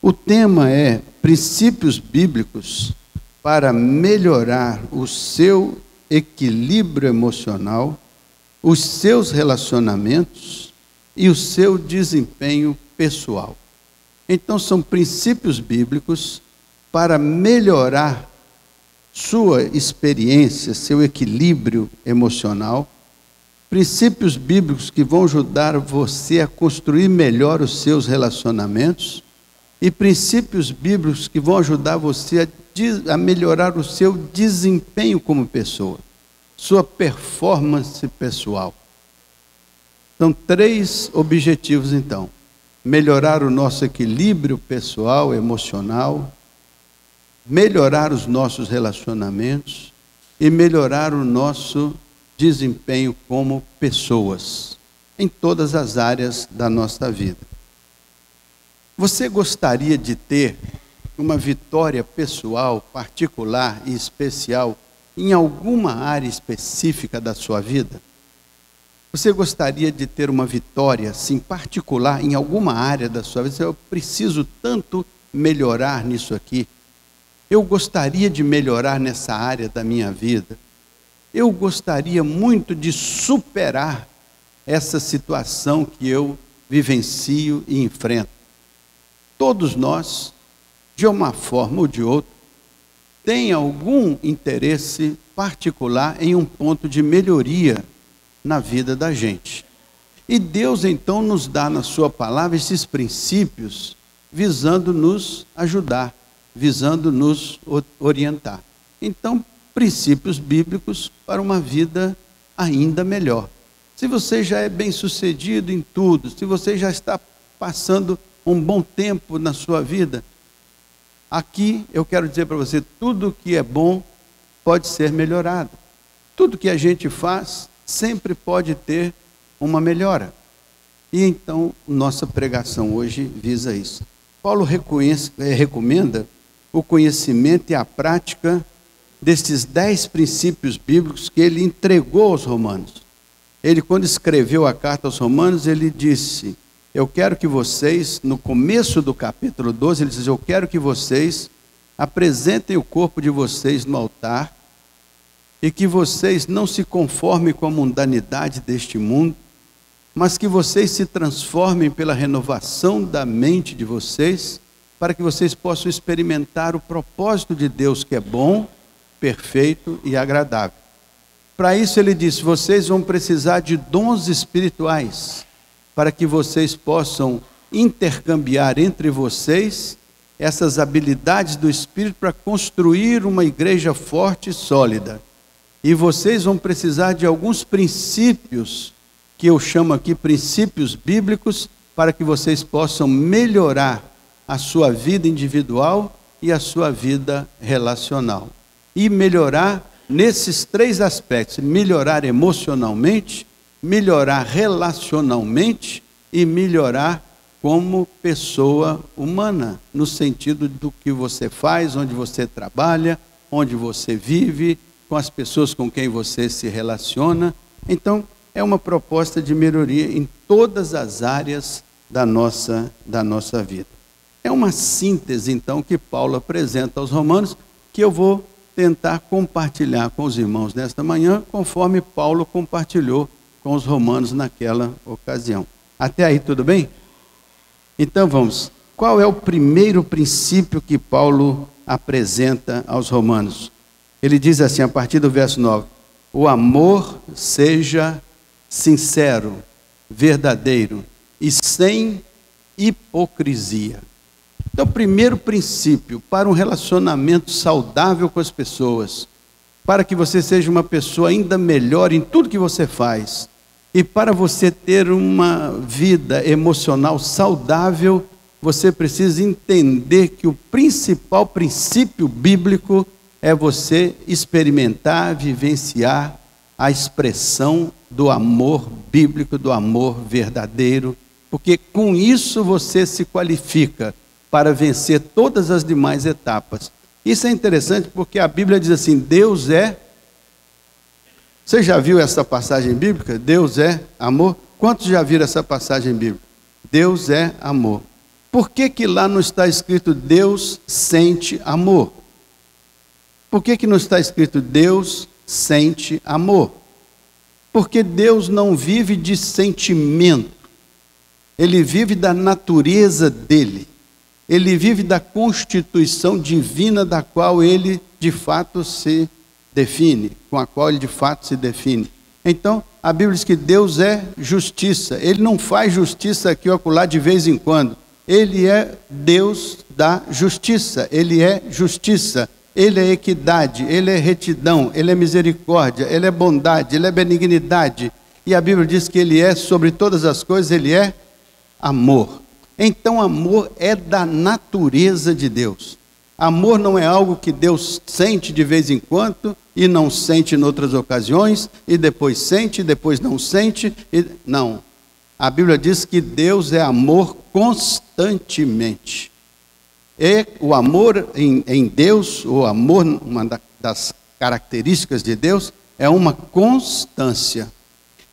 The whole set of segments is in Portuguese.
O tema é princípios bíblicos para melhorar o seu equilíbrio emocional, os seus relacionamentos e o seu desempenho pessoal. Então, são princípios bíblicos para melhorar sua experiência, seu equilíbrio emocional, princípios bíblicos que vão ajudar você a construir melhor os seus relacionamentos e princípios bíblicos que vão ajudar você a melhorar o seu desempenho como pessoa, sua performance pessoal. São 3 objetivos, então: melhorar o nosso equilíbrio pessoal, emocional, melhorar os nossos relacionamentos e melhorar o nosso desempenho como pessoas, em todas as áreas da nossa vida. Você gostaria de ter uma vitória pessoal, particular e especial em alguma área específica da sua vida? Você gostaria de ter uma vitória, assim, particular em alguma área da sua vida? Eu preciso tanto melhorar nisso aqui. Eu gostaria de melhorar nessa área da minha vida. Eu gostaria muito de superar essa situação que eu vivencio e enfrento. Todos nós, de uma forma ou de outra, tem algum interesse particular em um ponto de melhoria na vida da gente. E Deus então nos dá na sua palavra esses princípios visando nos ajudar, visando nos orientar. Então, princípios bíblicos para uma vida ainda melhor. Se você já é bem-sucedido em tudo, se você já está passando um bom tempo na sua vida, aqui eu quero dizer para você, tudo que é bom pode ser melhorado. Tudo que a gente faz sempre pode ter uma melhora. E então, nossa pregação hoje visa isso. Paulo recomenda o conhecimento e a prática destes 10 princípios bíblicos que ele entregou aos romanos. Ele, quando escreveu a carta aos romanos, ele disse: eu quero que vocês, no começo do capítulo 12, ele diz: eu quero que vocês apresentem o corpo de vocês no altar e que vocês não se conformem com a mundanidade deste mundo, mas que vocês se transformem pela renovação da mente de vocês, para que vocês possam experimentar o propósito de Deus, que é bom, perfeito e agradável. Para isso ele disse: vocês vão precisar de dons espirituais, para que vocês possam intercambiar entre vocês essas habilidades do Espírito para construir uma igreja forte e sólida. E vocês vão precisar de alguns princípios, que eu chamo aqui princípios bíblicos, para que vocês possam melhorar a sua vida individual e a sua vida relacional. E melhorar nesses 3 aspectos: melhorar emocionalmente, melhorar relacionalmente e melhorar como pessoa humana, no sentido do que você faz, onde você trabalha, onde você vive, com as pessoas com quem você se relaciona. Então, é uma proposta de melhoria em todas as áreas da nossa vida. É uma síntese, então, que Paulo apresenta aos romanos, que eu vou tentar compartilhar com os irmãos nesta manhã, conforme Paulo compartilhou com os romanos naquela ocasião. Até aí, tudo bem? Então vamos. Qual é o primeiro princípio que Paulo apresenta aos romanos? Ele diz assim, a partir do verso 9: o amor seja sincero, verdadeiro e sem hipocrisia. Então, o primeiro princípio para um relacionamento saudável com as pessoas, para que você seja uma pessoa ainda melhor em tudo que você faz, e para você ter uma vida emocional saudável, você precisa entender que o principal princípio bíblico é você experimentar, vivenciar a expressão do amor bíblico, do amor verdadeiro, porque com isso você se qualifica para vencer todas as demais etapas. Isso é interessante porque a Bíblia diz assim: Deus é... Você já viu essa passagem bíblica? Deus é amor? Quantos já viram essa passagem bíblica? Deus é amor. Por que que lá não está escrito Deus sente amor? Por que que não está escrito Deus sente amor? Porque Deus não vive de sentimento. Ele vive da natureza dele. Ele vive da constituição divina da qual ele de fato se define, com a qual ele de fato se define. Então, a Bíblia diz que Deus é justiça. Ele não faz justiça aqui ou acolá de vez em quando. Ele é Deus da justiça. Ele é justiça. Ele é equidade. Ele é retidão. Ele é misericórdia. Ele é bondade. Ele é benignidade. E a Bíblia diz que ele é, sobre todas as coisas, ele é amor. Então, amor é da natureza de Deus. Amor não é algo que Deus sente de vez em quando e não sente em outras ocasiões, e depois sente, e depois não sente. Não. A Bíblia diz que Deus é amor constantemente. E o amor em Deus, o amor, uma das características de Deus, é uma constância.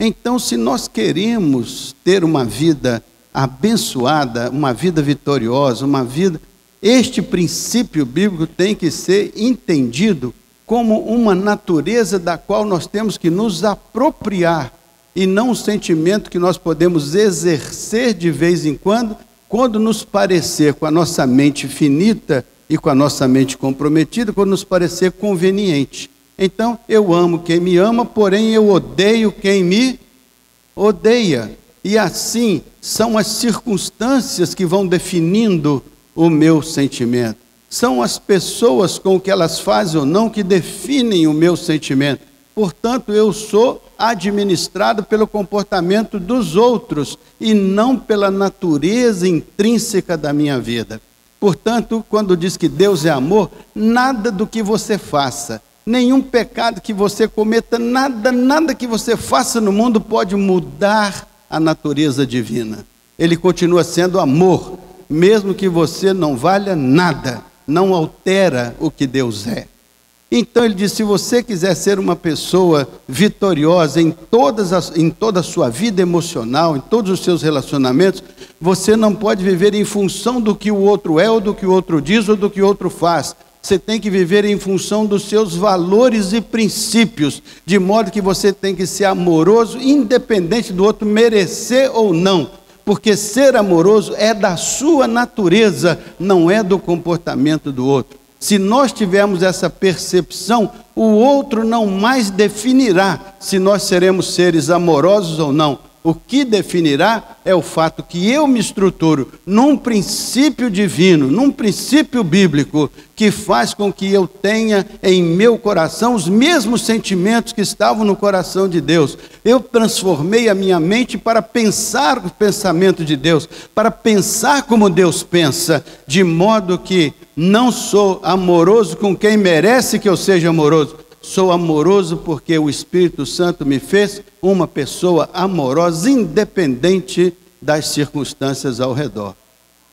Então, se nós queremos ter uma vida abençoada, uma vida vitoriosa, uma vida... Este princípio bíblico tem que ser entendido como uma natureza da qual nós temos que nos apropriar, e não um sentimento que nós podemos exercer de vez em quando nos parecer com a nossa mente finita e com a nossa mente comprometida, quando nos parecer conveniente. Então, eu amo quem me ama, porém eu odeio quem me odeia. E assim, são as circunstâncias que vão definindo o meu sentimento. São as pessoas com o que elas fazem ou não que definem o meu sentimento. Portanto, eu sou administrado pelo comportamento dos outros e não pela natureza intrínseca da minha vida. Portanto, quando diz que Deus é amor, nada do que você faça, nenhum pecado que você cometa, nada que você faça no mundo pode mudar a natureza divina. Ele continua sendo amor, mesmo que você não valha nada, não altera o que Deus é. Então ele diz, se você quiser ser uma pessoa vitoriosa em toda a sua vida emocional, em todos os seus relacionamentos, você não pode viver em função do que o outro é, ou do que o outro diz, ou do que o outro faz. Você tem que viver em função dos seus valores e princípios, de modo que você tem que ser amoroso, independente do outro merecer ou não. Porque ser amoroso é da sua natureza, não é do comportamento do outro. Se nós tivermos essa percepção, o outro não mais definirá se nós seremos seres amorosos ou não. O que definirá é o fato que eu me estruturo num princípio divino, num princípio bíblico, que faz com que eu tenha em meu coração os mesmos sentimentos que estavam no coração de Deus. Eu transformei a minha mente para pensar o pensamento de Deus, para pensar como Deus pensa, de modo que não sou amoroso com quem merece que eu seja amoroso. Sou amoroso porque o Espírito Santo me fez uma pessoa amorosa, independente das circunstâncias ao redor.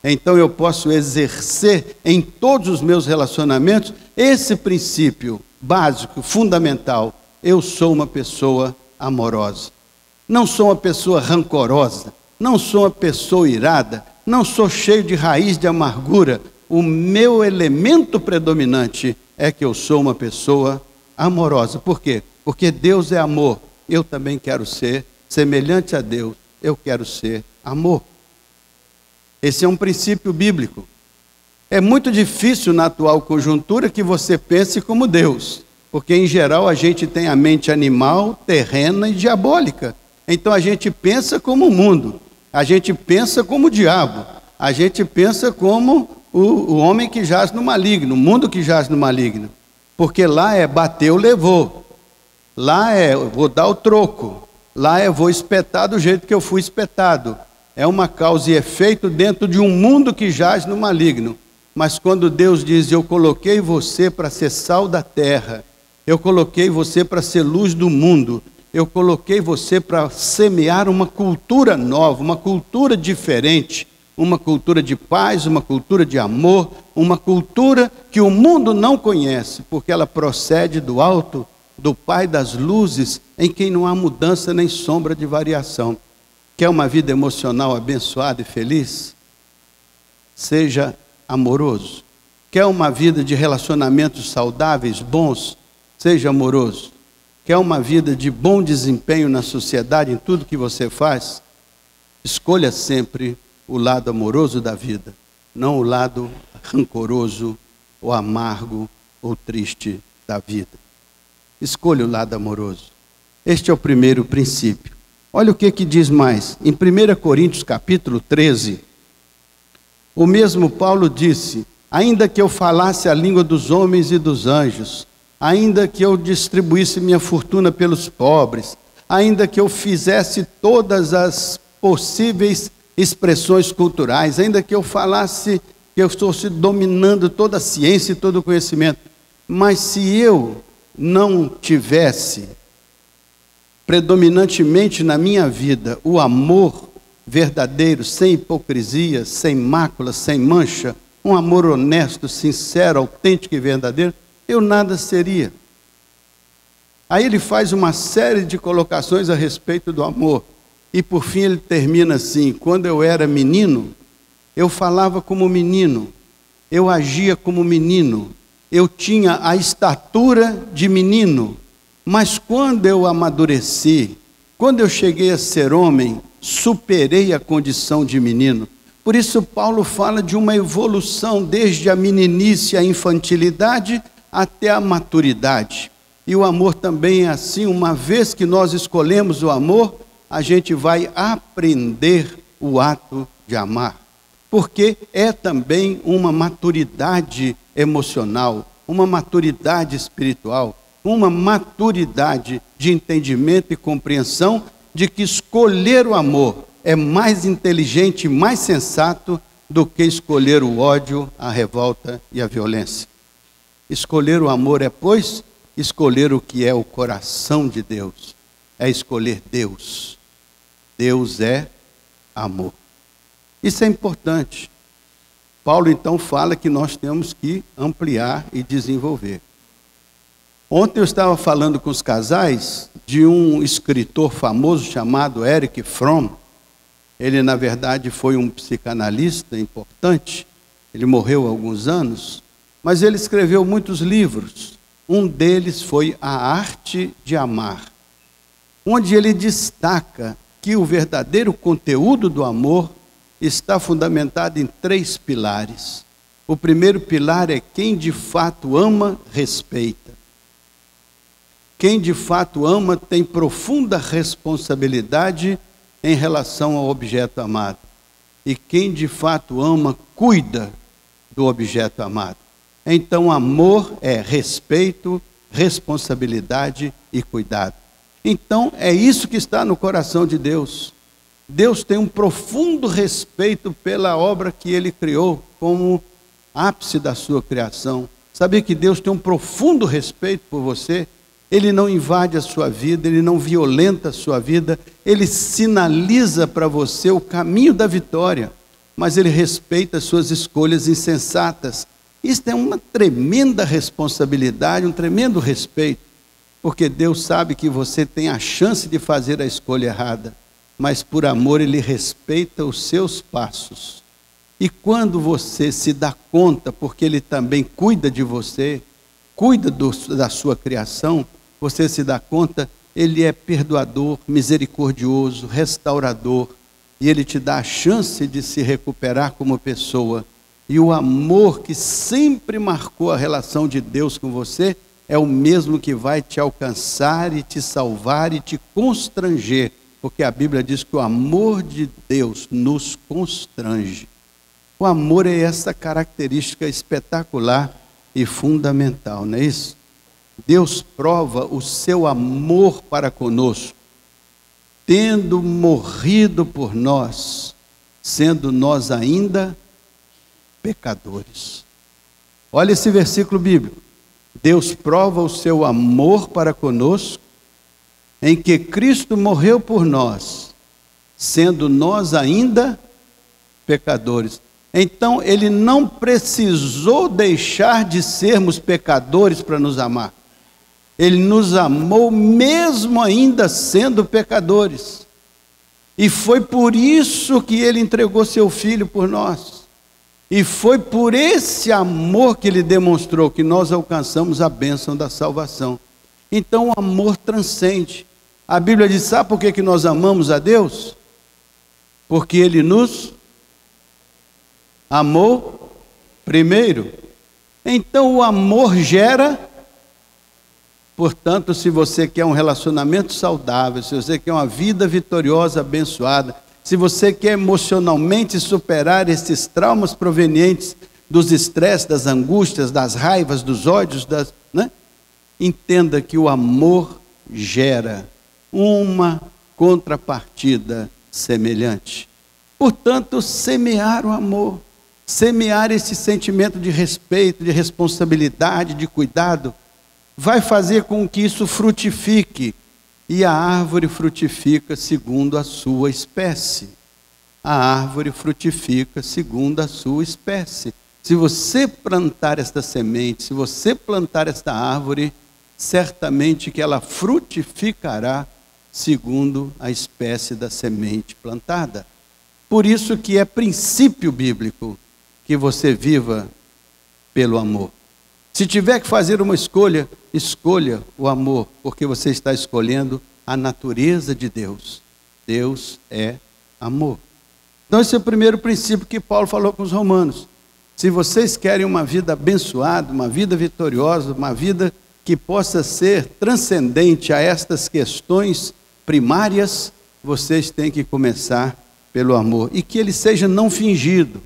Então eu posso exercer em todos os meus relacionamentos esse princípio básico, fundamental. Eu sou uma pessoa amorosa. Não sou uma pessoa rancorosa, não sou uma pessoa irada, não sou cheio de raiz de amargura. O meu elemento predominante é que eu sou uma pessoa amorosa. Por quê? Porque Deus é amor. Eu também quero ser semelhante a Deus. Eu quero ser amor. Esse é um princípio bíblico. É muito difícil na atual conjuntura que você pense como Deus, porque em geral a gente tem a mente animal, terrena e diabólica. Então a gente pensa como o mundo, a gente pensa como o diabo, a gente pensa como o homem que jaz no maligno, o mundo que jaz no maligno. Porque lá é bateu, levou. Lá é vou dar o troco. Lá é vou espetar do jeito que eu fui espetado. É uma causa e efeito dentro de um mundo que jaz no maligno. Mas quando Deus diz, eu coloquei você para ser sal da terra, eu coloquei você para ser luz do mundo, eu coloquei você para semear uma cultura nova, uma cultura diferente, uma cultura de paz, uma cultura de amor, uma cultura que o mundo não conhece, porque ela procede do alto, do Pai das luzes, em quem não há mudança nem sombra de variação. Quer uma vida emocional abençoada e feliz? Seja amoroso. Quer uma vida de relacionamentos saudáveis, bons? Seja amoroso. Quer uma vida de bom desempenho na sociedade, em tudo que você faz? Escolha sempre o lado amoroso da vida, não o lado rancoroso, ou amargo, ou triste da vida. Escolha o lado amoroso. Este é o primeiro princípio. Olha o que diz mais. Em 1 Coríntios capítulo 13, o mesmo Paulo disse: ainda que eu falasse a língua dos homens e dos anjos, ainda que eu distribuísse minha fortuna pelos pobres, ainda que eu fizesse todas as possíveis expressões culturais, ainda que eu falasse que eu estou dominando toda a ciência e todo o conhecimento, mas se eu não tivesse predominantemente na minha vida o amor verdadeiro, sem hipocrisia, sem mácula, sem mancha, um amor honesto, sincero, autêntico e verdadeiro, eu nada seria. Aí ele faz uma série de colocações a respeito do amor. E por fim ele termina assim: quando eu era menino, eu falava como menino, eu agia como menino, eu tinha a estatura de menino, mas quando eu amadureci, quando eu cheguei a ser homem, superei a condição de menino. Por isso Paulo fala de uma evolução desde a meninice, a infantilidade, até a maturidade. E o amor também é assim. Uma vez que nós escolhemos o amor, a gente vai aprender o ato de amar, porque é também uma maturidade emocional, uma maturidade espiritual, uma maturidade de entendimento e compreensão de que escolher o amor é mais inteligente e mais sensato do que escolher o ódio, a revolta e a violência. Escolher o amor é, pois, escolher o que é o coração de Deus, é escolher Deus. Deus é amor. Isso é importante. Paulo então fala que nós temos que ampliar e desenvolver. Ontem eu estava falando com os casais de um escritor famoso chamado Erich Fromm. Ele, na verdade, foi um psicanalista importante. Ele morreu há alguns anos, mas ele escreveu muitos livros. Um deles foi A Arte de Amar, onde ele destaca que o verdadeiro conteúdo do amor está fundamentado em 3 pilares. O primeiro pilar é: quem de fato ama, respeita. Quem de fato ama tem profunda responsabilidade em relação ao objeto amado. E quem de fato ama, cuida do objeto amado. Então, amor é respeito, responsabilidade e cuidado. Então, é isso que está no coração de Deus. Deus tem um profundo respeito pela obra que Ele criou como ápice da sua criação. Sabia que Deus tem um profundo respeito por você? Ele não invade a sua vida, Ele não violenta a sua vida, Ele sinaliza para você o caminho da vitória, mas Ele respeita as suas escolhas insensatas. Isso é uma tremenda responsabilidade, um tremendo respeito, porque Deus sabe que você tem a chance de fazer a escolha errada, mas por amor Ele respeita os seus passos. E quando você se dá conta, porque Ele também cuida de você, cuida da sua criação, você se dá conta, Ele é perdoador, misericordioso, restaurador, e Ele te dá a chance de se recuperar como pessoa. E o amor que sempre marcou a relação de Deus com você é o mesmo que vai te alcançar e te salvar e te constranger, porque a Bíblia diz que o amor de Deus nos constrange. O amor é essa característica espetacular e fundamental, não é isso? Deus prova o seu amor para conosco, tendo morrido por nós, sendo nós ainda pecadores. Olha esse versículo bíblico. Deus prova o seu amor para conosco, em que Cristo morreu por nós, sendo nós ainda pecadores. Então, Ele não precisou deixar de sermos pecadores para nos amar. Ele nos amou mesmo ainda sendo pecadores. E foi por isso que Ele entregou seu Filho por nós. E foi por esse amor que ele demonstrou que nós alcançamos a bênção da salvação. Então o amor transcende. A Bíblia diz, sabe por que nós amamos a Deus? Porque Ele nos amou primeiro. Então o amor gera, portanto, se você quer um relacionamento saudável, se você quer uma vida vitoriosa, abençoada, se você quer emocionalmente superar esses traumas provenientes dos estresses, das angústias, das raivas, dos ódios, entenda que o amor gera uma contrapartida semelhante. Portanto, semear o amor, semear esse sentimento de respeito, de responsabilidade, de cuidado, vai fazer com que isso frutifique. E a árvore frutifica segundo a sua espécie. A árvore frutifica segundo a sua espécie. Se você plantar esta semente, se você plantar esta árvore, certamente que ela frutificará segundo a espécie da semente plantada. Por isso que é princípio bíblico que você viva pelo amor. Se tiver que fazer uma escolha, escolha o amor, porque você está escolhendo a natureza de Deus. Deus é amor. Então esse é o primeiro princípio que Paulo falou com os romanos. Se vocês querem uma vida abençoada, uma vida vitoriosa, uma vida que possa ser transcendente a estas questões primárias, vocês têm que começar pelo amor. E que ele seja não fingido.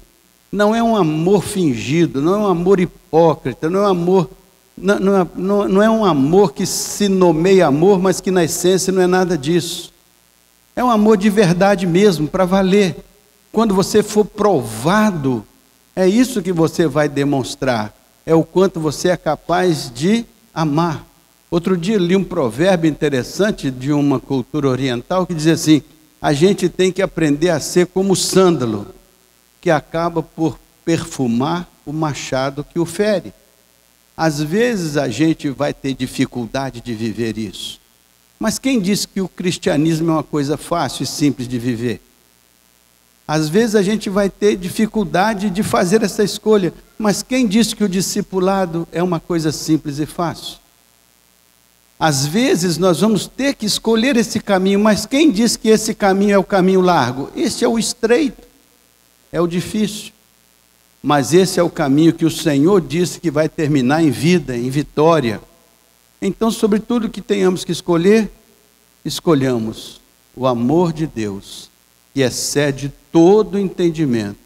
Não é um amor fingido, não é um amor hipócrita, não é um amor, não é um amor que se nomeia amor, mas que na essência não é nada disso. É um amor de verdade mesmo, para valer. Quando você for provado, é isso que você vai demonstrar. É o quanto você é capaz de amar. Outro dia eu li um provérbio interessante de uma cultura oriental que dizia assim: a gente tem que aprender a ser como o sândalo, que acaba por perfumar o machado que o fere. Às vezes a gente vai ter dificuldade de viver isso. Mas quem disse que o cristianismo é uma coisa fácil e simples de viver? Às vezes a gente vai ter dificuldade de fazer essa escolha. Mas quem disse que o discipulado é uma coisa simples e fácil? Às vezes nós vamos ter que escolher esse caminho, mas quem disse que esse caminho é o caminho largo? Esse é o estreito. É o difícil, mas esse é o caminho que o Senhor disse que vai terminar em vida, em vitória. Então, sobre tudo que tenhamos que escolher, escolhamos o amor de Deus, que excede todo entendimento.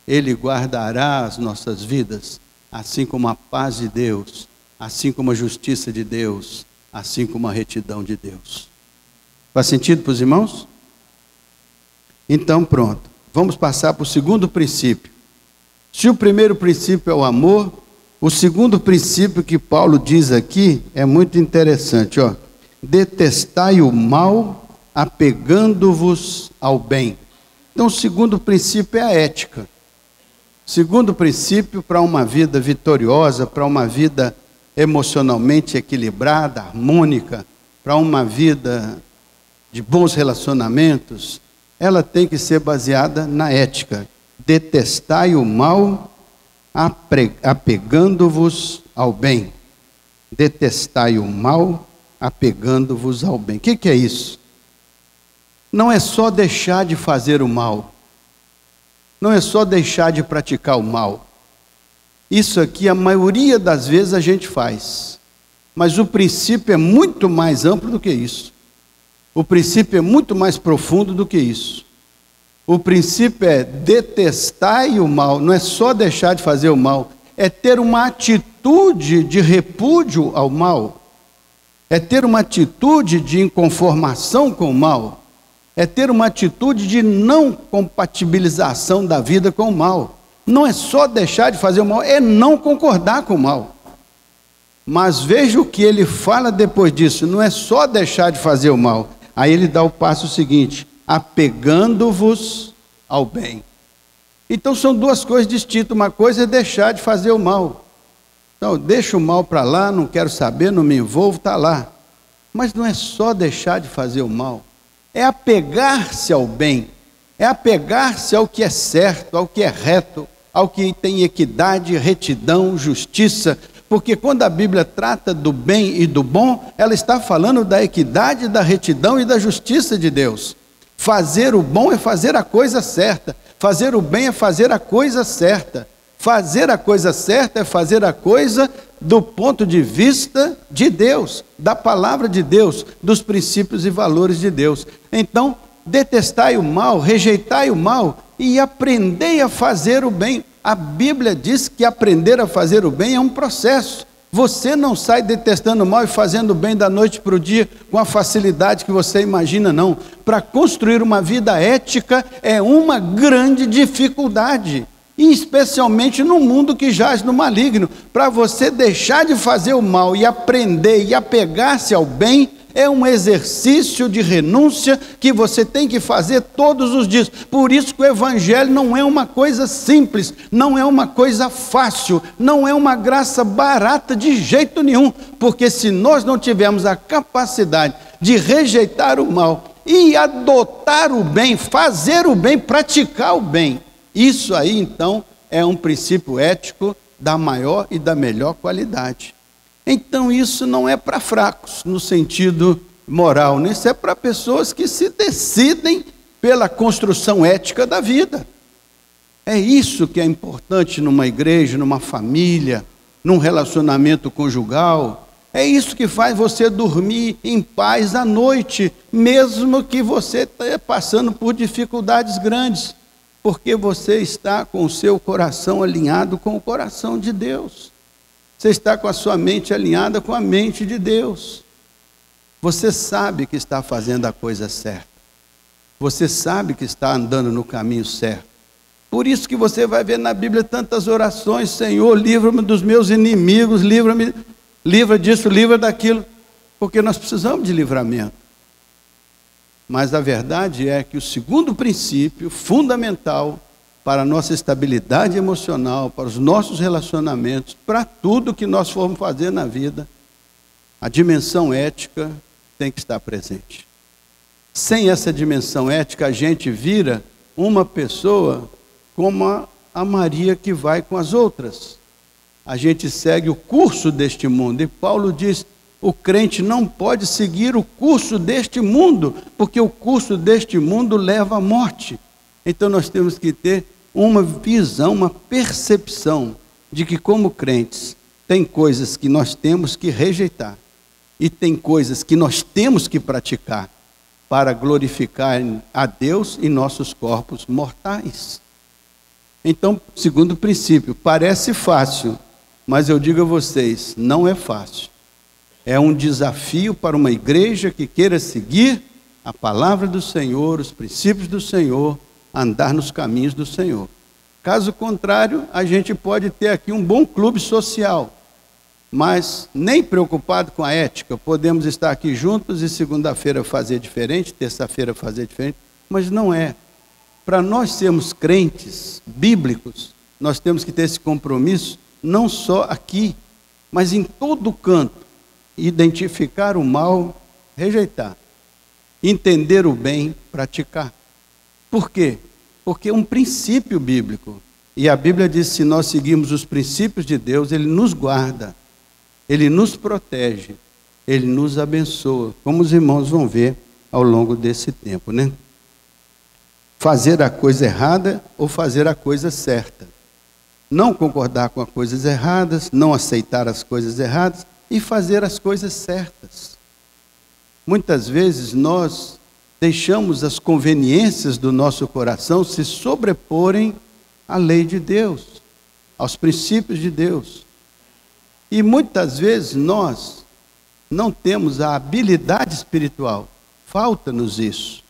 Ele guardará as nossas vidas, assim como a paz de Deus, assim como a justiça de Deus, assim como a retidão de Deus. Faz sentido para os irmãos? Então, pronto. Vamos passar para o segundo princípio. Se o primeiro princípio é o amor, o segundo princípio que Paulo diz aqui é muito interessante. Detestai o mal, apegando-vos ao bem. Então o segundo princípio é a ética. O segundo princípio para uma vida vitoriosa, para uma vida emocionalmente equilibrada, harmônica, para uma vida de bons relacionamentos, ela tem que ser baseada na ética. Detestai o mal, apegando-vos ao bem. Detestai o mal, apegando-vos ao bem. O que é isso? Não é só deixar de fazer o mal. Não é só deixar de praticar o mal. Isso aqui, a maioria das vezes a gente faz. Mas o princípio é muito mais amplo do que isso. O princípio é muito mais profundo do que isso. O princípio é detestar o mal, não é só deixar de fazer o mal, é ter uma atitude de repúdio ao mal, é ter uma atitude de inconformação com o mal, é ter uma atitude de não compatibilização da vida com o mal. Não é só deixar de fazer o mal, é não concordar com o mal. Mas veja o que ele fala depois disso, não é só deixar de fazer o mal. Aí ele dá o passo seguinte: apegando-vos ao bem. Então são duas coisas distintas. Uma coisa é deixar de fazer o mal. Então, deixa o mal para lá, não quero saber, não me envolvo, está lá. Mas não é só deixar de fazer o mal. É apegar-se ao bem. É apegar-se ao que é certo, ao que é reto, ao que tem equidade, retidão, justiça. Porque quando a Bíblia trata do bem e do bom, ela está falando da equidade, da retidão e da justiça de Deus. Fazer o bom é fazer a coisa certa. Fazer o bem é fazer a coisa certa. Fazer a coisa certa é fazer a coisa do ponto de vista de Deus, da palavra de Deus, dos princípios e valores de Deus. Então, detestai o mal, rejeitai o mal e aprendei a fazer o bem. A Bíblia diz que aprender a fazer o bem é um processo. Você não sai detestando o mal e fazendo o bem da noite para o dia com a facilidade que você imagina, não. Para construir uma vida ética é uma grande dificuldade, e especialmente no mundo que jaz no maligno. Para você deixar de fazer o mal e aprender e apegar-se ao bem, é um exercício de renúncia que você tem que fazer todos os dias. Por isso que o Evangelho não é uma coisa simples, não é uma coisa fácil, não é uma graça barata de jeito nenhum, porque se nós não tivermos a capacidade de rejeitar o mal e adotar o bem, fazer o bem, praticar o bem, isso aí então é um princípio ético da maior e da melhor qualidade. Então isso não é para fracos no sentido moral, né? Isso é para pessoas que se decidem pela construção ética da vida. É isso que é importante numa igreja, numa família, num relacionamento conjugal. É isso que faz você dormir em paz à noite, mesmo que você esteja passando por dificuldades grandes, porque você está com o seu coração alinhado com o coração de Deus. Você está com a sua mente alinhada com a mente de Deus. Você sabe que está fazendo a coisa certa. Você sabe que está andando no caminho certo. Por isso que você vai ver na Bíblia tantas orações: Senhor, livra-me dos meus inimigos, livra-me, livra disso, livra daquilo. Porque nós precisamos de livramento. Mas a verdade é que o segundo princípio fundamental para a nossa estabilidade emocional, para os nossos relacionamentos, para tudo que nós formos fazer na vida, a dimensão ética tem que estar presente. Sem essa dimensão ética, a gente vira uma pessoa como a Maria que vai com as outras. A gente segue o curso deste mundo. E Paulo diz: o crente não pode seguir o curso deste mundo, porque o curso deste mundo leva à morte. Então nós temos que ter uma visão, uma percepção de que, como crentes, tem coisas que nós temos que rejeitar e tem coisas que nós temos que praticar para glorificar a Deus em nossos corpos mortais. Então, segundo princípio, parece fácil, mas eu digo a vocês, não é fácil. É um desafio para uma igreja que queira seguir a palavra do Senhor, os princípios do Senhor, andar nos caminhos do Senhor. Caso contrário, a gente pode ter aqui um bom clube social, mas nem preocupado com a ética. Podemos estar aqui juntos e segunda-feira fazer diferente, terça-feira fazer diferente, mas não é. Para nós sermos crentes bíblicos, nós temos que ter esse compromisso, não só aqui, mas em todo canto. Identificar o mal, rejeitar. Entender o bem, praticar. Por quê? Porque é um princípio bíblico. E a Bíblia diz que se nós seguirmos os princípios de Deus, Ele nos guarda, Ele nos protege, Ele nos abençoa, como os irmãos vão ver ao longo desse tempo, né? Fazer a coisa errada ou fazer a coisa certa. Não concordar com as coisas erradas, não aceitar as coisas erradas e fazer as coisas certas. Muitas vezes nós deixamos as conveniências do nosso coração se sobreporem à lei de Deus, aos princípios de Deus. E muitas vezes nós não temos a habilidade espiritual, falta-nos isso,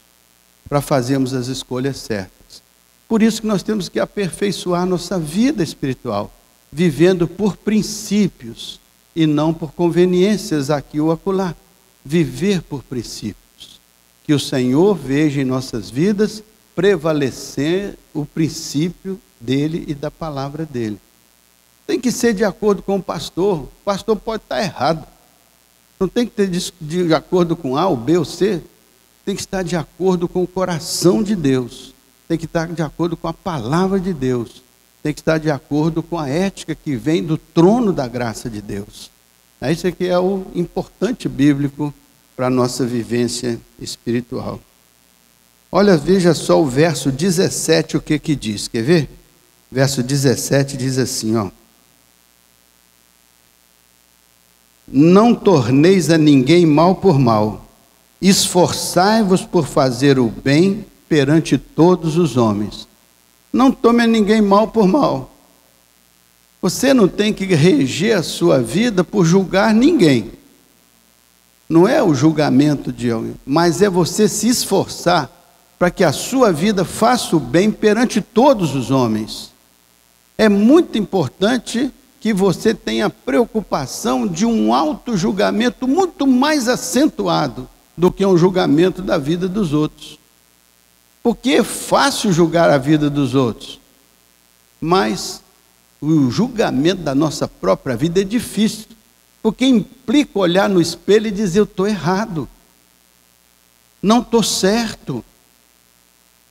para fazermos as escolhas certas. Por isso que nós temos que aperfeiçoar nossa vida espiritual, vivendo por princípios e não por conveniências aqui ou acolá. Viver por princípios. Que o Senhor veja em nossas vidas prevalecer o princípio dele e da palavra dele. Tem que ser de acordo com o pastor. O pastor pode estar errado. Não tem que ter de acordo com A, ou B ou C. Tem que estar de acordo com o coração de Deus. Tem que estar de acordo com a palavra de Deus. tem que estar de acordo com a ética que vem do trono da graça de Deus. Isso aqui é o importante bíblico para a nossa vivência espiritual. Olha, veja só o verso 17, o que diz, quer ver? Verso 17 diz assim, ó: não torneis a ninguém mal por mal, esforçai-vos por fazer o bem perante todos os homens. Não tome a ninguém mal por mal. Você não tem que reger a sua vida por julgar ninguém. Não é o julgamento de alguém, mas é você se esforçar para que a sua vida faça o bem perante todos os homens. É muito importante que você tenha preocupação de um auto-julgamento muito mais acentuado do que um julgamento da vida dos outros. Porque é fácil julgar a vida dos outros, mas o julgamento da nossa própria vida é difícil, porque implica olhar no espelho e dizer: eu estou errado, não estou certo,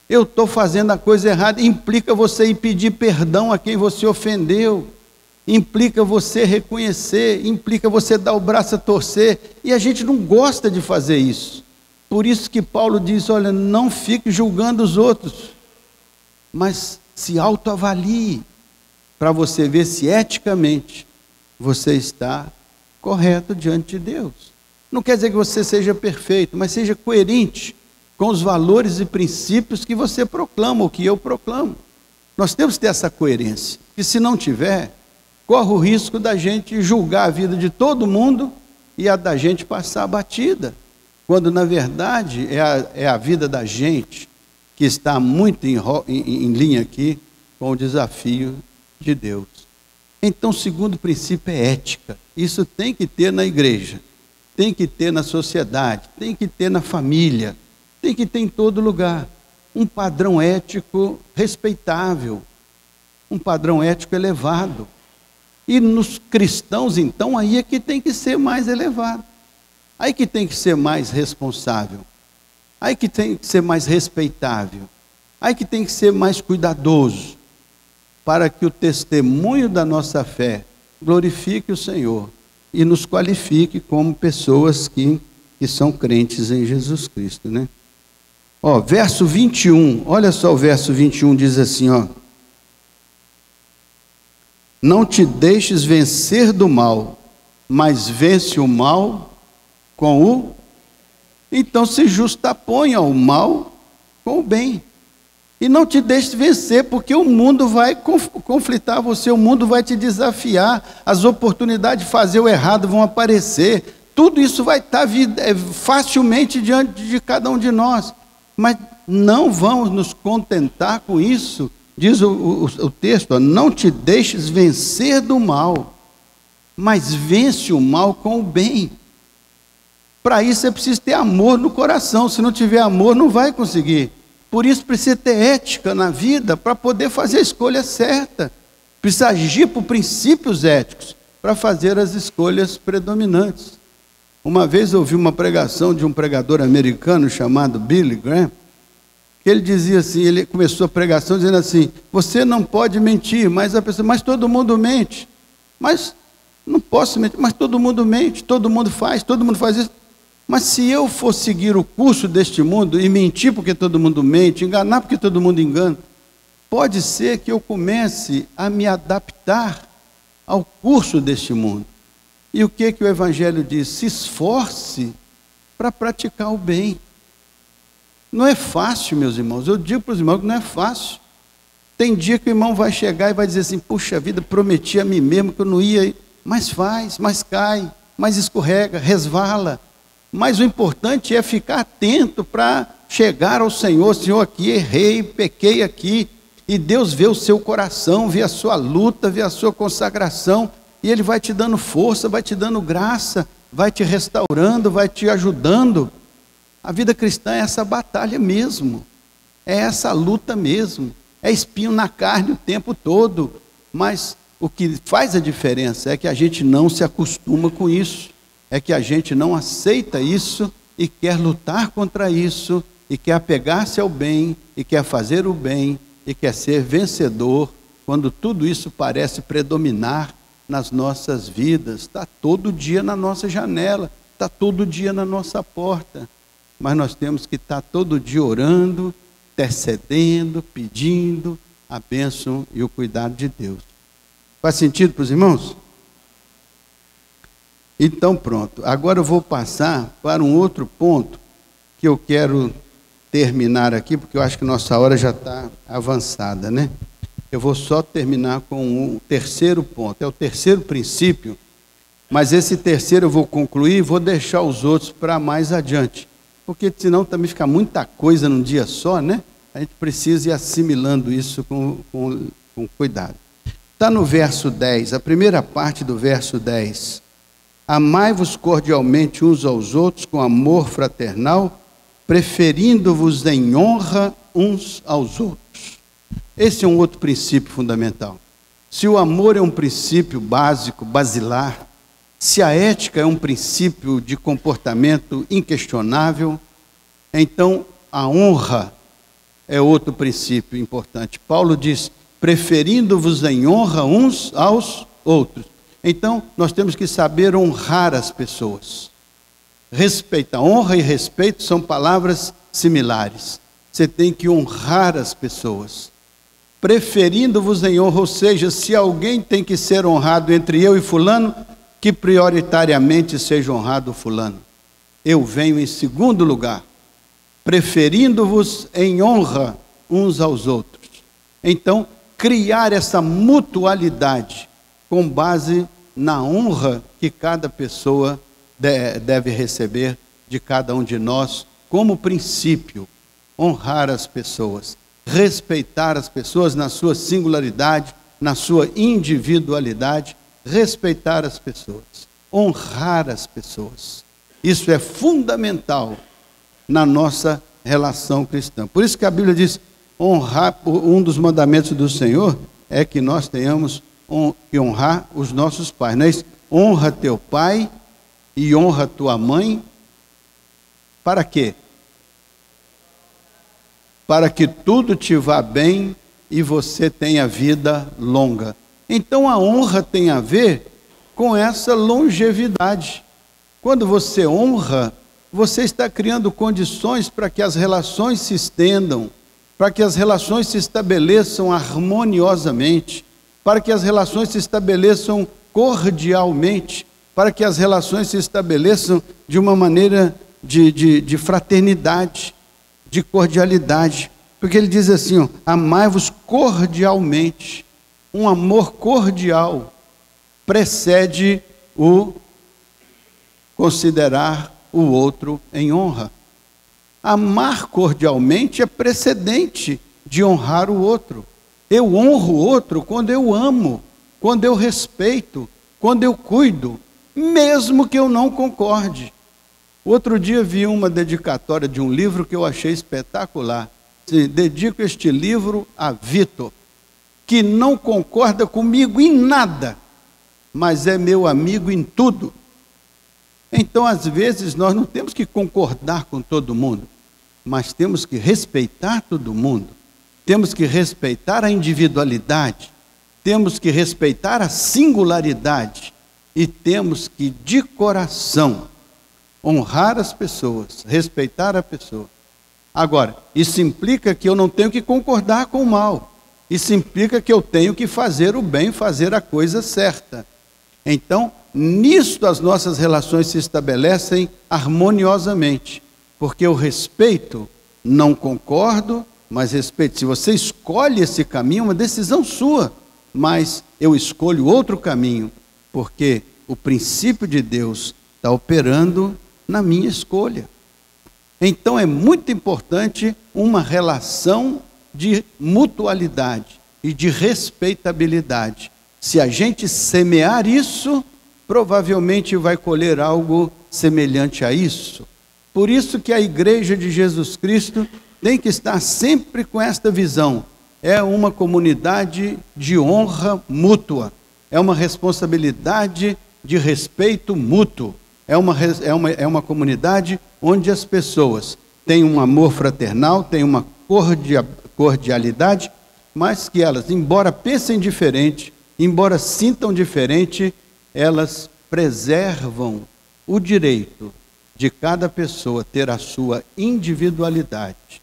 eu estou fazendo a coisa errada. Implica você ir pedir perdão a quem você ofendeu, implica você reconhecer, implica você dar o braço a torcer, e a gente não gosta de fazer isso. Por isso que Paulo diz: olha, não fique julgando os outros, mas se autoavalie, para você ver se eticamente você está correto diante de Deus. Não quer dizer que você seja perfeito, mas seja coerente com os valores e princípios que você proclama, ou que eu proclamo. Nós temos que ter essa coerência, e se não tiver, corre o risco da gente julgar a vida de todo mundo e a da gente passar batida, quando na verdade é a vida da gente que está muito em linha aqui com o desafio de Deus. Então, o segundo princípio é ética. Isso tem que ter na igreja, tem que ter na sociedade, tem que ter na família, tem que ter em todo lugar. Um padrão ético respeitável, um padrão ético elevado. E nos cristãos, então, aí é que tem que ser mais elevado. Aí que tem que ser mais responsável. Aí que tem que ser mais respeitável. Aí que tem que ser mais cuidadoso, para que o testemunho da nossa fé glorifique o Senhor e nos qualifique como pessoas que são crentes em Jesus Cristo, né? Ó, verso 21, olha só o verso 21, diz assim, ó: não te deixes vencer do mal, mas vence o mal com o... Então se justaponha o mal com o bem. E não te deixes vencer, porque o mundo vai conflitar você, o mundo vai te desafiar, as oportunidades de fazer o errado vão aparecer, tudo isso vai estar facilmente diante de cada um de nós, mas não vamos nos contentar com isso. Diz o texto, ó, não te deixes vencer do mal, mas vence o mal com o bem. Para isso é preciso ter amor no coração, se não tiver amor não vai conseguir. Por isso precisa ter ética na vida para poder fazer a escolha certa. Precisa agir por princípios éticos para fazer as escolhas predominantes. Uma vez eu ouvi uma pregação de um pregador americano chamado Billy Graham, que ele dizia assim, ele começou a pregação dizendo assim: você não pode mentir, mas a pessoa, mas todo mundo mente. Mas não posso mentir, mas todo mundo mente, todo mundo faz isso. Mas se eu for seguir o curso deste mundo e mentir porque todo mundo mente, enganar porque todo mundo engana, pode ser que eu comece a me adaptar ao curso deste mundo. E o que o Evangelho diz? Se esforce para praticar o bem. Não é fácil, meus irmãos. Eu digo para os irmãos que não é fácil. Tem dia que o irmão vai chegar e vai dizer assim: puxa vida, prometi a mim mesmo que eu não ia, mas faz, mas cai, mas escorrega, resvala. Mas o importante é ficar atento para chegar ao Senhor. Senhor, aqui errei, pequei aqui. E Deus vê o seu coração, vê a sua luta, vê a sua consagração. E Ele vai te dando força, vai te dando graça, vai te restaurando, vai te ajudando. A vida cristã é essa batalha mesmo. É essa luta mesmo. É espinho na carne o tempo todo. Mas o que faz a diferença é que a gente não se acostuma com isso. É que a gente não aceita isso e quer lutar contra isso, e quer apegar-se ao bem, e quer fazer o bem, e quer ser vencedor quando tudo isso parece predominar nas nossas vidas, está todo dia na nossa janela, está todo dia na nossa porta, mas nós temos que estar todo dia orando, intercedendo, pedindo a bênção e o cuidado de Deus. Faz sentido para os irmãos? Então pronto, agora eu vou passar para um outro ponto que eu quero terminar aqui, porque eu acho que nossa hora já está avançada, né? Eu vou só terminar com o terceiro ponto, é o terceiro princípio, mas esse terceiro eu vou concluir e vou deixar os outros para mais adiante, porque senão também fica muita coisa num dia só, né? A gente precisa ir assimilando isso com cuidado. Está no verso 10, a primeira parte do verso 10. Amai-vos cordialmente uns aos outros com amor fraternal, preferindo-vos em honra uns aos outros. Esse é um outro princípio fundamental. Se o amor é um princípio básico, basilar, se a ética é um princípio de comportamento inquestionável, então a honra é outro princípio importante. Paulo diz, preferindo-vos em honra uns aos outros. Então, nós temos que saber honrar as pessoas. Respeitar, honra e respeito são palavras similares. Você tem que honrar as pessoas. Preferindo-vos em honra, ou seja, se alguém tem que ser honrado entre eu e fulano, que prioritariamente seja honrado fulano. Eu venho em segundo lugar. Preferindo-vos em honra uns aos outros. Então, criar essa mutualidade com base na honra que cada pessoa deve receber de cada um de nós, como princípio, honrar as pessoas, respeitar as pessoas na sua singularidade, na sua individualidade, respeitar as pessoas, honrar as pessoas. Isso é fundamental na nossa relação cristã. Por isso que a Bíblia diz, honrar, um dos mandamentos do Senhor é que nós tenhamos que honrar os nossos pais, não é isso? Honra teu pai e honra tua mãe. Para quê? Para que tudo te vá bem e você tenha vida longa. Então a honra tem a ver com essa longevidade. Quando você honra, você está criando condições para que as relações se estendam, para que as relações se estabeleçam harmoniosamente, para que as relações se estabeleçam cordialmente, para que as relações se estabeleçam de uma maneira de fraternidade, de cordialidade. Porque ele diz assim, amai-vos cordialmente. Um amor cordial precede o considerar o outro em honra. Amar cordialmente é precedente de honrar o outro. Eu honro o outro quando eu amo, quando eu respeito, quando eu cuido, mesmo que eu não concorde. Outro dia vi uma dedicatória de um livro que eu achei espetacular. Dedico este livro a Vitor, que não concorda comigo em nada, mas é meu amigo em tudo. Então, às vezes, nós não temos que concordar com todo mundo, mas temos que respeitar todo mundo. Temos que respeitar a individualidade, temos que respeitar a singularidade e temos que, de coração, honrar as pessoas, respeitar a pessoa. Agora, isso implica que eu não tenho que concordar com o mal. Isso implica que eu tenho que fazer o bem, fazer a coisa certa. Então, nisto as nossas relações se estabelecem harmoniosamente, porque eu respeito, não concordo, mas respeito. Se você escolhe esse caminho, é uma decisão sua, mas eu escolho outro caminho, porque o princípio de Deus está operando na minha escolha. Então é muito importante uma relação de mutualidade e de respeitabilidade. Se a gente semear isso, provavelmente vai colher algo semelhante a isso. Por isso que a Igreja de Jesus Cristo tem que estar sempre com esta visão. É uma comunidade de honra mútua. É uma responsabilidade de respeito mútuo. É uma comunidade onde as pessoas têm um amor fraternal, têm uma cordialidade, mas que elas, embora pensem diferente, embora sintam diferente, elas preservam o direito de cada pessoa ter a sua individualidade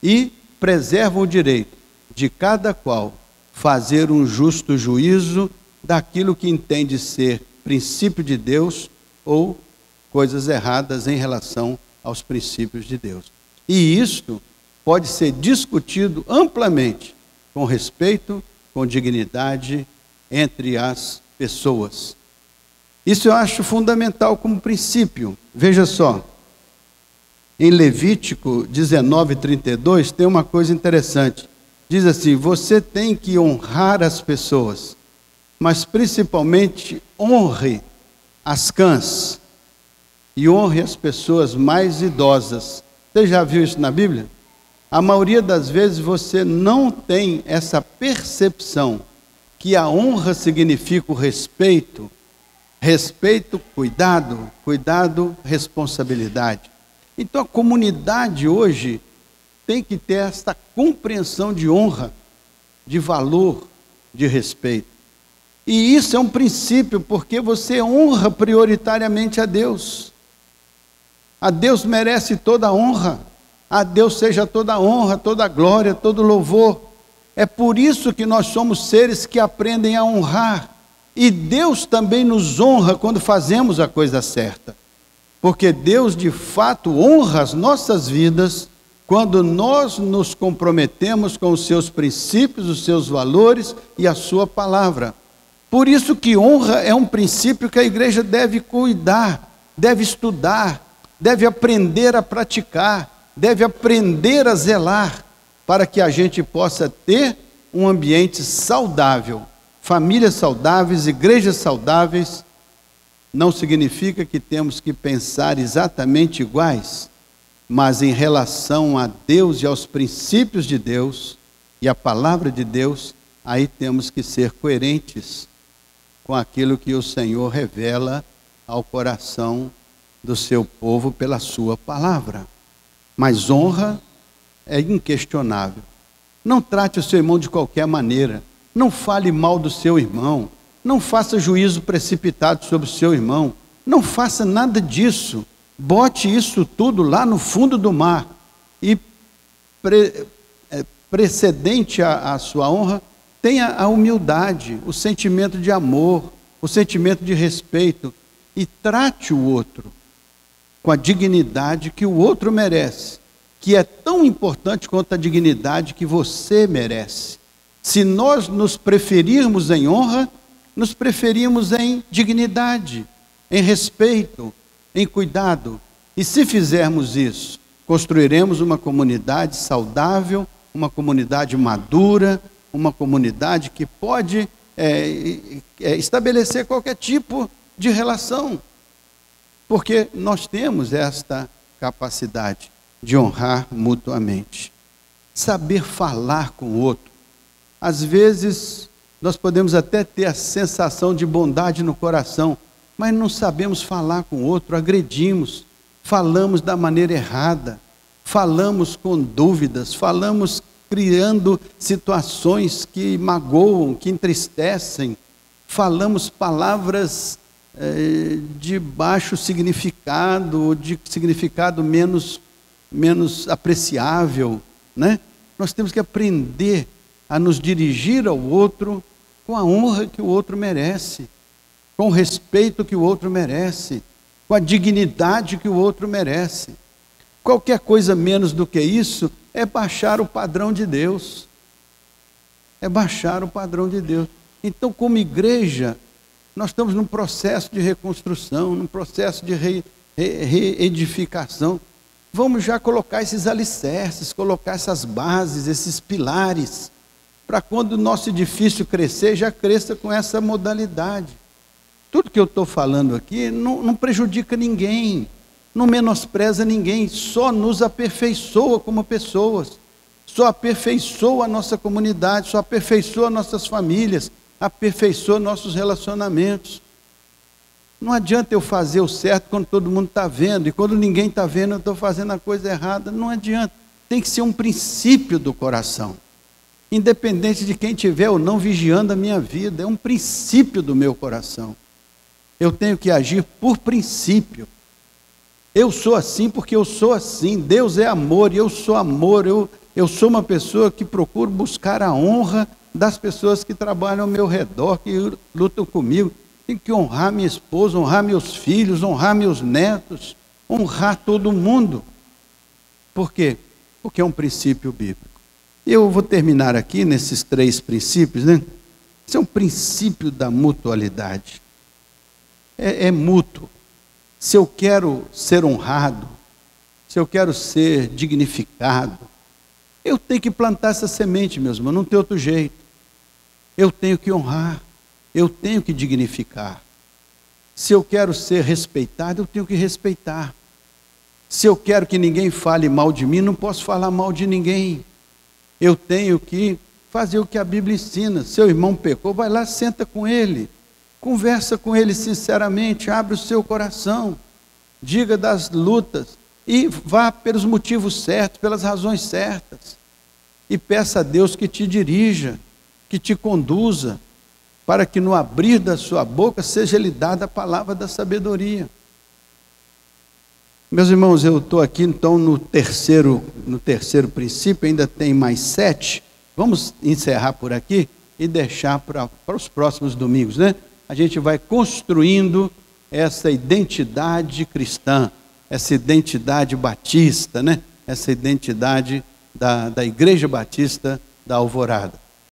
e preservam o direito de cada qual fazer um justo juízo daquilo que entende ser princípio de Deus ou coisas erradas em relação aos princípios de Deus. E isto pode ser discutido amplamente, com respeito, com dignidade entre as pessoas. Isso eu acho fundamental como princípio. Veja só, em Levítico 19:32 tem uma coisa interessante. Diz assim: você tem que honrar as pessoas, mas principalmente honre as cãs e honre as pessoas mais idosas. Você já viu isso na Bíblia? A maioria das vezes você não tem essa percepção que a honra significa o respeito, cuidado, responsabilidade. Então a comunidade hoje tem que ter esta compreensão de honra, de valor, de respeito. E isso é um princípio, porque você honra prioritariamente a Deus. A Deus merece toda a honra. A Deus seja toda a honra, toda a glória, todo louvor. É por isso que nós somos seres que aprendem a honrar. E Deus também nos honra quando fazemos a coisa certa. Porque Deus de fato honra as nossas vidas quando nós nos comprometemos com os seus princípios, os seus valores e a sua palavra. Por isso que honra é um princípio que a igreja deve cuidar, deve estudar, deve aprender a praticar, deve aprender a zelar, para que a gente possa ter um ambiente saudável. Famílias saudáveis, igrejas saudáveis, não significa que temos que pensar exatamente iguais, mas em relação a Deus e aos princípios de Deus e a palavra de Deus, aí temos que ser coerentes com aquilo que o Senhor revela ao coração do seu povo pela sua palavra. Mas honra é inquestionável. Não trate o seu irmão de qualquer maneira. Não fale mal do seu irmão. Não faça juízo precipitado sobre o seu irmão. Não faça nada disso. Bote isso tudo lá no fundo do mar. E precedente à sua honra, tenha a humildade, o sentimento de amor, o sentimento de respeito. E trate o outro com a dignidade que o outro merece, que é tão importante quanto a dignidade que você merece. Se nós nos preferirmos em honra, nos preferimos em dignidade, em respeito, em cuidado. E se fizermos isso, construiremos uma comunidade saudável, uma comunidade madura, uma comunidade que pode estabelecer qualquer tipo de relação. Porque nós temos esta capacidade de honrar mutuamente. Saber falar com o outro. Às vezes, nós podemos até ter a sensação de bondade no coração, mas não sabemos falar com o outro, agredimos, falamos da maneira errada, falamos com dúvidas, falamos criando situações que magoam, que entristecem, falamos palavras de baixo significado, de significado menos apreciável, né? Nós temos que aprender a nos dirigir ao outro com a honra que o outro merece, com o respeito que o outro merece, com a dignidade que o outro merece. Qualquer coisa menos do que isso é baixar o padrão de Deus. É baixar o padrão de Deus. Então, como igreja, nós estamos num processo de reconstrução, num processo de reedificação. Vamos já colocar esses alicerces, colocar essas bases, esses pilares, para quando o nosso edifício crescer, já cresça com essa modalidade. Tudo que eu estou falando aqui não prejudica ninguém, não menospreza ninguém, só nos aperfeiçoa como pessoas, só aperfeiçoa a nossa comunidade, só aperfeiçoa nossas famílias, aperfeiçoa nossos relacionamentos. Não adianta eu fazer o certo quando todo mundo está vendo, e quando ninguém está vendo eu estou fazendo a coisa errada. Não adianta, tem que ser um princípio do coração. independente de quem tiver ou não vigiando a minha vida. É um princípio do meu coração. Eu tenho que agir por princípio. Eu sou assim porque eu sou assim. Deus é amor e eu sou amor. Eu sou uma pessoa que procuro buscar a honra das pessoas que trabalham ao meu redor, que lutam comigo. Tenho que honrar minha esposa, honrar meus filhos, honrar meus netos, honrar todo mundo. Por quê? Porque é um princípio bíblico. Eu vou terminar aqui nesses 3 princípios, né? Esse é um princípio da mutualidade. É mútuo. Se eu quero ser honrado, se eu quero ser dignificado, eu tenho que plantar essa semente, meus irmãos, não tem outro jeito. Eu tenho que honrar, eu tenho que dignificar. Se eu quero ser respeitado, eu tenho que respeitar. Se eu quero que ninguém fale mal de mim, não posso falar mal de ninguém. Eu tenho que fazer o que a Bíblia ensina. Seu irmão pecou, vai lá, senta com ele. Conversa com ele sinceramente, abre o seu coração, diga das lutas e vá pelos motivos certos, pelas razões certas. E peça a Deus que te dirija, que te conduza, para que no abrir da sua boca seja lhe dada a palavra da sabedoria. Meus irmãos, eu estou aqui então no terceiro princípio, ainda tem mais 7. Vamos encerrar por aqui e deixar para os próximos domingos, né? A gente vai construindo essa identidade cristã, essa identidade batista, né? Essa identidade da Igreja Batista da Alvorada.